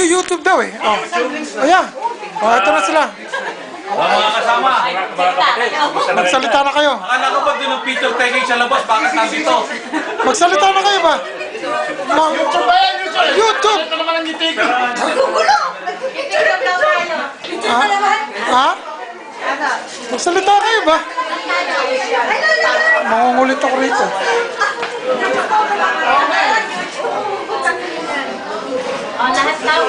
YouTube daw eh. Oh. Ayan. Oh, ito na sila. Mga kasama, mga kapatid. Magsalita na kayo. Akala ko ba doon ang picture taking sa labas? Bakit nandito? Magsalita na kayo ba? YouTube ba yan? YouTube! Ito naman ang ngiti ko. Ha? Magsalita kayo ba? Mangungulit ako rito. Oh, lahat daw.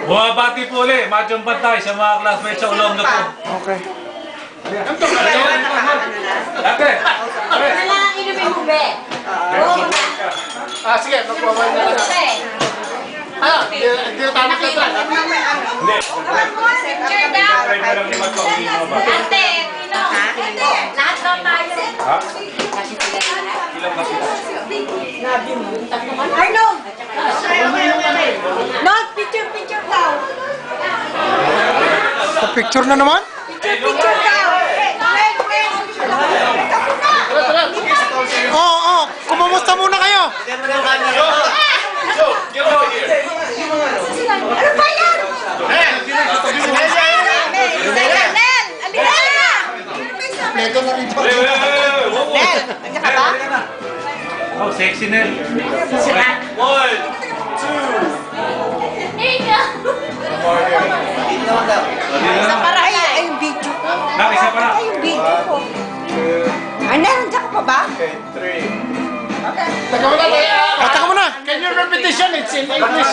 Bumabati po ulit, Machong Pantay sa mga classmates sa Olong na po. Okay. Ate! Ano lang ang inumin mo, be? Oo, ba? Ah, sige, magpawan na lang. Be. Ano? Hindi na tayo magkata. Hindi. Picture daw. Ate, Pino. Lahat daw tayo. Ha? Arnold! Not picture daw. Picture na naman? Picture daw. Oo, oo. Kumusta muna kayo? Ano ba yan? Pleto na rin. Nandiyan ka ba? Oh, sexy na. One, two. Ika! Sa paraya ay yung video ko. Nakisa pa na. Ay, yung video ko. Ay, nandiyan ka pa ba? Teka mo na. Teka muna. Can you repetition? It's in English.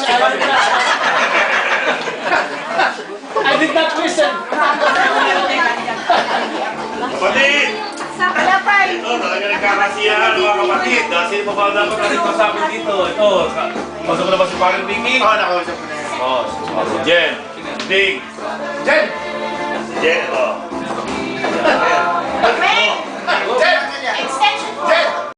I did not listen. Kapatid! Wala pa eh. Ito, talaga nagkakasiyahan mga kapatid. Sino pa ba dapat natin kasama dito? Ito, kausap mo na ba si Parang Vicky? Oo, nakausap ko na yan. Oh, si Jen. Big. Jen! Jen, oh.